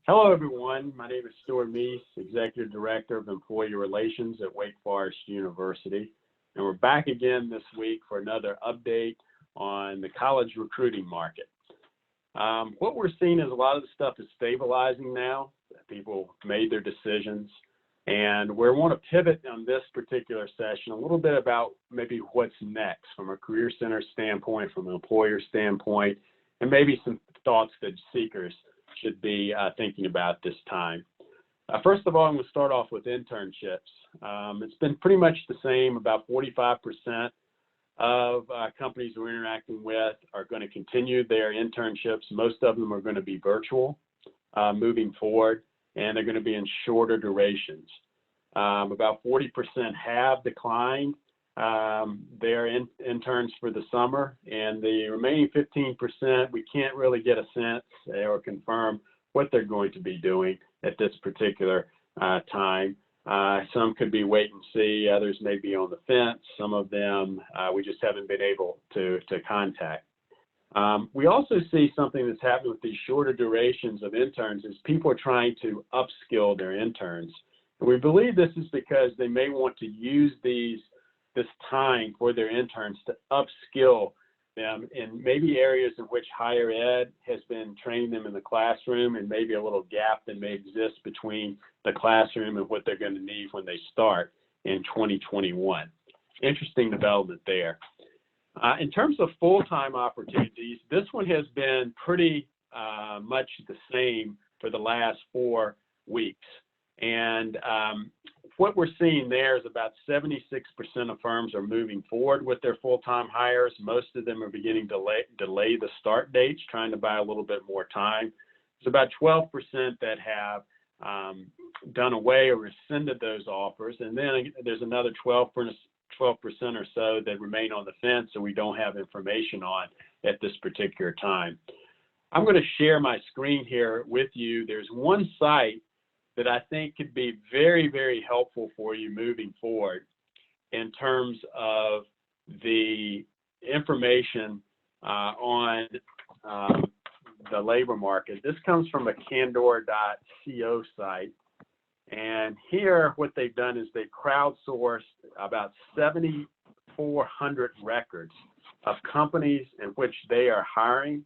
Hello, everyone. My name is Stuart, Mease, Executive Director of Employee Relations at Wake Forest University. And we're back again this week for another update on the college recruiting market. What we're seeing is a lot of the stuff is stabilizing now. People made their decisions. And we want to pivot on this particular session a little bit about maybe what's next from a Career Center standpoint, from an employer standpoint, and maybe some thoughts that seekers should be thinking about this time. First of all, I'm going to start off with internships. It's been pretty much the same. About 45% of companies we're interacting with are going to continue their internships. Most of them are going to be virtual moving forward, and they're going to be in shorter durations. About 40% have declined their interns for the summer, and the remaining 15%, we can't really get a sense or confirm what they're going to be doing at this particular time. Some could be wait and see, others may be on the fence, some of them we just haven't been able to contact. We also see something that's happening with these shorter durations of interns is people are trying to upskill their interns. And we believe this is because they may want to use this time for their interns to upskill them in maybe areas in which higher ed has been training them in the classroom, and maybe a little gap that may exist between the classroom and what they're going to need when they start in 2021. Interesting development there. In terms of full-time opportunities, this one has been pretty much the same for the last 4 weeks. And what we're seeing there is about 76% of firms are moving forward with their full-time hires. Most of them are beginning to delay the start dates, trying to buy a little bit more time. There's about 12% that have done away or rescinded those offers. And then there's another 12% or so that remain on the fence, so we don't have information on at this particular time. I'm going to share my screen here with you. There's one site that I think could be very, very helpful for you moving forward in terms of the information on the labor market. This comes from a candor.co site. And here what they've done is they crowdsourced about 7,400 records of companies in which they are hiring.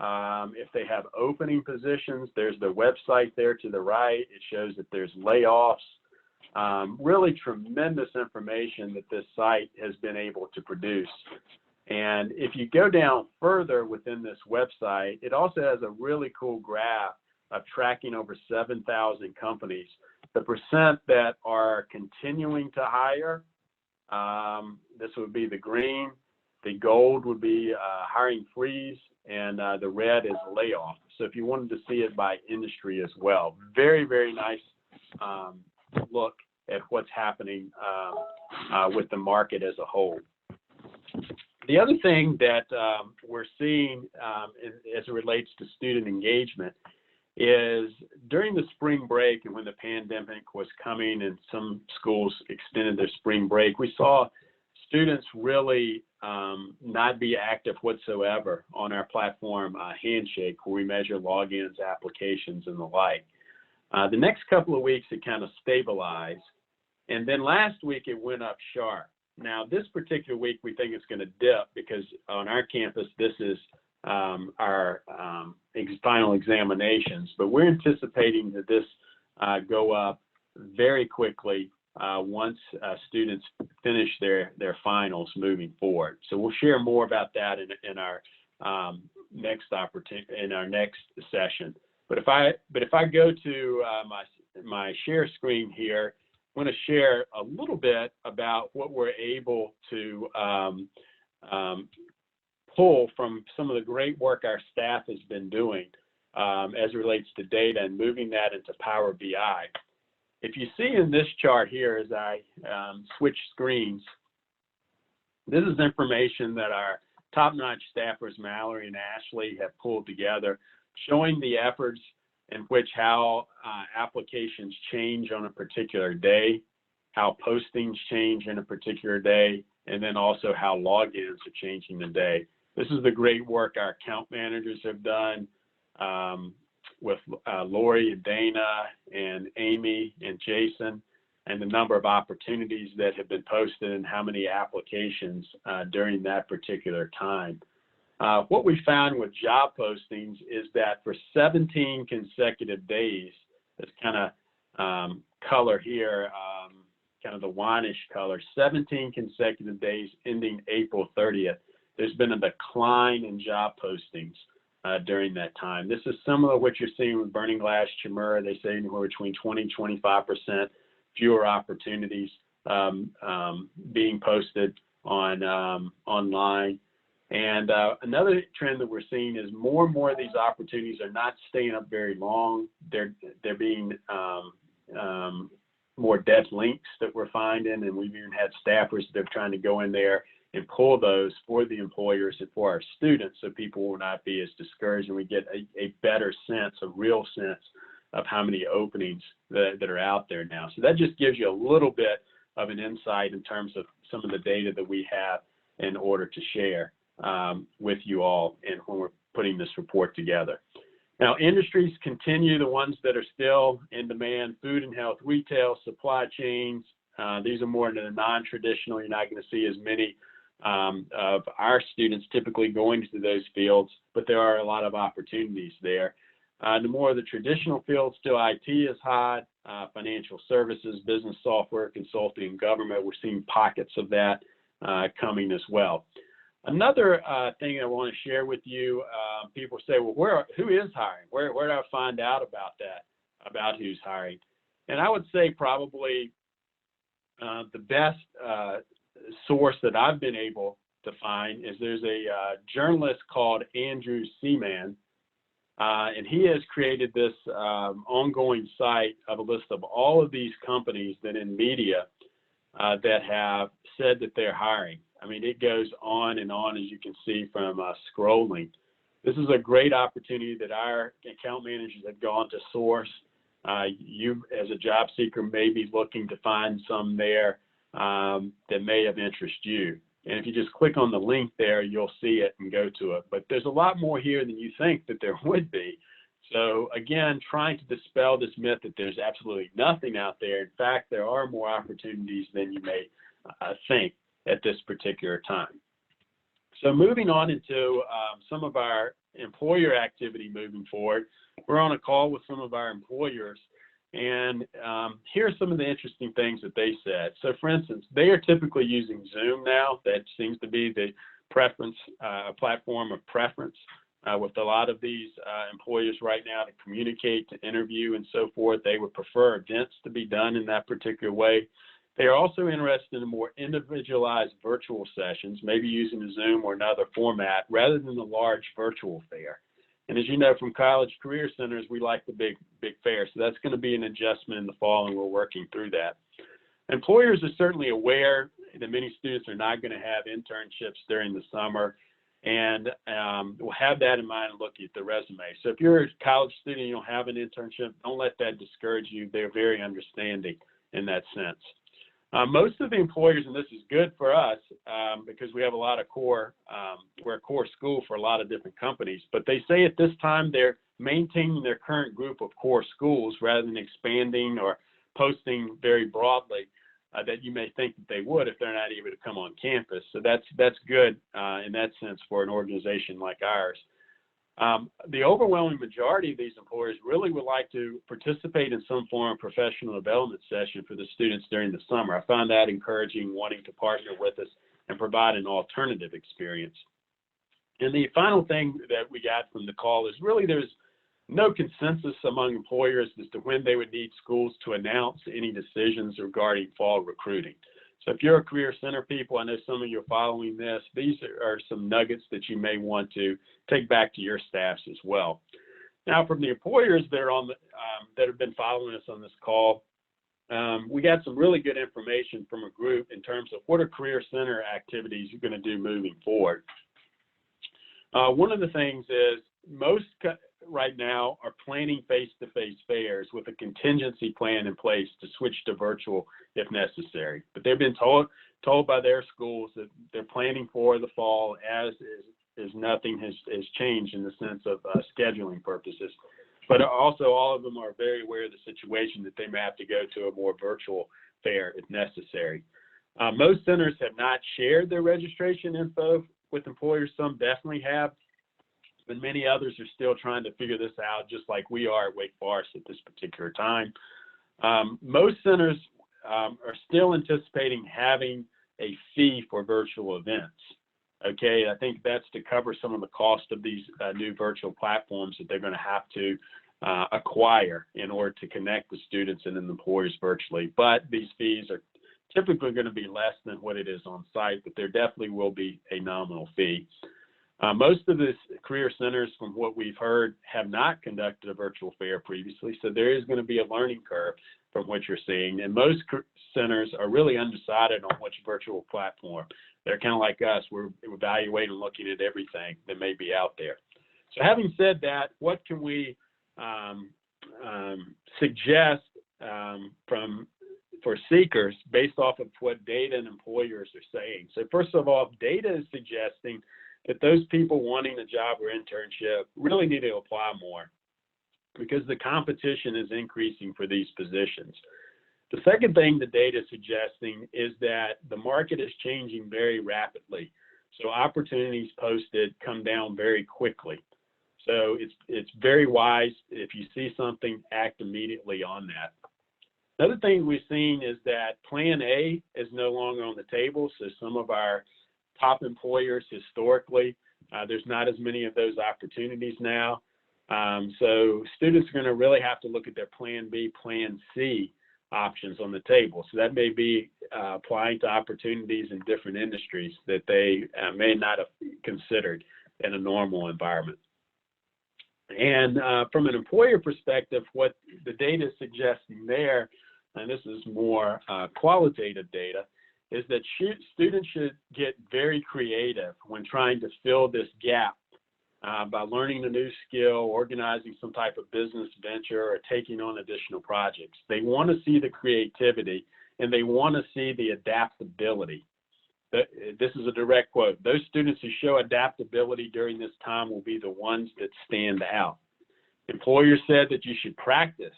If they have opening positions, there's the website there to the right. It shows that there's layoffs. Really tremendous information that this site has been able to produce. And if you go down further within this website, it also has a really cool graph of tracking over 7,000 companies. The percent that are continuing to hire, this would be the green. The gold would be hiring freeze, and the red is layoff. So if you wanted to see it by industry as well, very, very nice look at what's happening with the market as a whole. The other thing that we're seeing as it relates to student engagement is during the spring break and when the pandemic was coming and some schools extended their spring break, we saw students really not be active whatsoever on our platform, Handshake, where we measure logins, applications, and the like. The next couple of weeks, it kind of stabilized. And then last week, it went up sharp. Now, this particular week, we think it's going to dip because on our campus, this is our final examinations. But we're anticipating that this go up very quickly once students finish their finals moving forward. So we'll share more about that in our next opportunity, in our next session. But if I go to my share screen here, I want to share a little bit about what we're able to pull from some of the great work our staff has been doing as it relates to data and moving that into Power BI. If you see in this chart here as I switch screens, this is information that our top-notch staffers, Mallory and Ashley, have pulled together, showing the efforts in which how applications change on a particular day, how postings change in a particular day, and then also how logins are changing the day. This is the great work our account managers have done. with Lori and Dana and Amy and Jason, and the number of opportunities that have been posted and how many applications during that particular time. What we found with job postings is that for 17 consecutive days, this kind of color here, kind of the wineish color, 17 consecutive days ending April 30th, there's been a decline in job postings during that time. This is similar to what you're seeing with Burning Glass, Chimera. They say anywhere between 20 and 25% fewer opportunities being posted on online. And another trend that we're seeing is more and more of these opportunities are not staying up very long. They're being more dead links that we're finding, and we've even had staffers that are trying to go in there and pull those for the employers and for our students, so people will not be as discouraged, and we get a better sense, a real sense of how many openings that are out there now. So that just gives you a little bit of an insight in terms of some of the data that we have in order to share with you all and when we're putting this report together. Now, industries continue, the ones that are still in demand: food and health, retail, supply chains. These are more into the non-traditional. You're not going to see as many of our students typically going to those fields, but there are a lot of opportunities there. The more of the traditional fields, still IT is hot, financial services, business software, consulting, and government. We're seeing pockets of that coming as well. Another thing I want to share with you, people say, well, who is hiring? Where do I find out about that, about who's hiring? And I would say probably the best source that I've been able to find is there's a journalist called Andrew Seaman, and he has created this ongoing site of a list of all of these companies that in media that have said that they're hiring. I mean, it goes on, as you can see from scrolling. This is a great opportunity that our account managers have gone to source. You, as a job seeker, may be looking to find some there that may have interest you. And if you just click on the link there, you'll see it and go to it. But there's a lot more here than you think that there would be. So again, trying to dispel this myth that there's absolutely nothing out there. In fact, there are more opportunities than you may think at this particular time. So moving on into some of our employer activity moving forward, we're on a call with some of our employers, and here's some of the interesting things that they said. So for instance, they are typically using Zoom now. That seems to be the preference, platform of preference with a lot of these employers right now to communicate, to interview, and so forth. They would prefer events to be done in that particular way. They are also interested in more individualized virtual sessions, maybe using a Zoom or another format rather than the large virtual fair. And as you know from college career centers, we like the big fair. So that's going to be an adjustment in the fall, and we're working through that. Employers are certainly aware that many students are not going to have internships during the summer, and we'll have that in mind and look at the resume. So if you're a college student and you don't have an internship, don't let that discourage you. They're very understanding in that sense. Most of the employers, and this is good for us because we have a lot of core, we're a core school for a lot of different companies, but they say at this time they're maintaining their current group of core schools rather than expanding or posting very broadly that you may think that they would if they're not able to come on campus. So that's good in that sense for an organization like ours. The overwhelming majority of these employers really would like to participate in some form of professional development session for the students during the summer. I found that encouraging, wanting to partner with us and provide an alternative experience. And the final thing that we got from the call is really there's no consensus among employers as to when they would need schools to announce any decisions regarding fall recruiting. So if you're a career center people, I know some of you are following this, these are some nuggets that you may want to take back to your staffs as well. Now, from the employers that are on the, that have been following us on this call, we got some really good information from a group in terms of what are career center activities you're going to do moving forward. One of the things is most right now are planning face-to-face fairs with a contingency plan in place to switch to virtual if necessary. But they've been told by their schools that they're planning for the fall as nothing has changed in the sense of scheduling purposes. but also all of them are very aware of the situation that they may have to go to a more virtual fair if necessary. Most centers have not shared their registration info with employers. Some definitely have, but many others are still trying to figure this out, just like we are at Wake Forest at this particular time. Most centers are still anticipating having a fee for virtual events. Okay, I think that's to cover some of the cost of these new virtual platforms that they're going to have to acquire in order to connect the students and the employers virtually. But these fees are typically going to be less than what it is on site, but there definitely will be a nominal fee. Most of the career centers, from what we've heard, have not conducted a virtual fair previously, so there is going to be a learning curve from what you're seeing. And most centers are really undecided on which virtual platform. They're kind of like us. We're evaluating and looking at everything that may be out there. So having said that, what can we suggest for seekers based off of what data and employers are saying? So first of all, data is suggesting that those people wanting a job or internship really need to apply more because the competition is increasing for these positions. The second thing the data is suggesting is that the market is changing very rapidly. So opportunities posted come down very quickly. So it's very wise, if you see something, act immediately on that. Another thing we've seen is that Plan A is no longer on the table. So some of our top employers historically, there's not as many of those opportunities now. So students are going to really have to look at their Plan B, Plan C options on the table. So that may be applying to opportunities in different industries that they may not have considered in a normal environment. And from an employer perspective, what the data is suggesting there, and this is more qualitative data, is that students should get very creative when trying to fill this gap by learning a new skill, organizing some type of business venture, or taking on additional projects. They want to see the creativity and they want to see the adaptability. This is a direct quote. Those students who show adaptability during this time will be the ones that stand out. Employers said that you should practice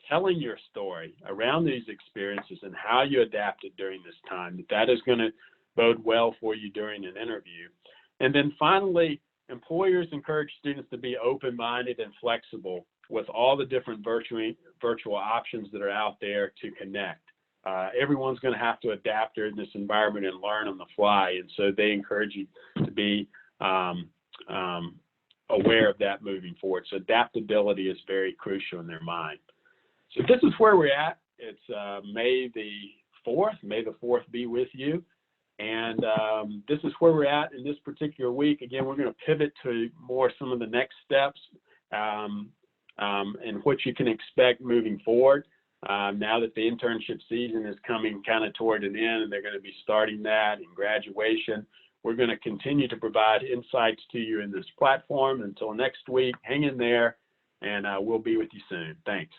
telling your story around these experiences and how you adapted during this time. That is going to bode well for you during an interview. And then finally, employers encourage students to be open-minded and flexible with all the different virtual options that are out there to connect. Everyone's going to have to adapt during this environment and learn on the fly, and so they encourage you to be aware of that moving forward. So adaptability is very crucial in their mind. So this is where we're at. It's May the 4th. May the 4th be with you. And this is where we're at in this particular week. Again, we're going to pivot to more some of the next steps and what you can expect moving forward. Now that the internship season is coming kind of toward an end and they're going to be starting that in graduation, we're going to continue to provide insights to you in this platform. Until next week, hang in there, and we'll be with you soon. Thanks.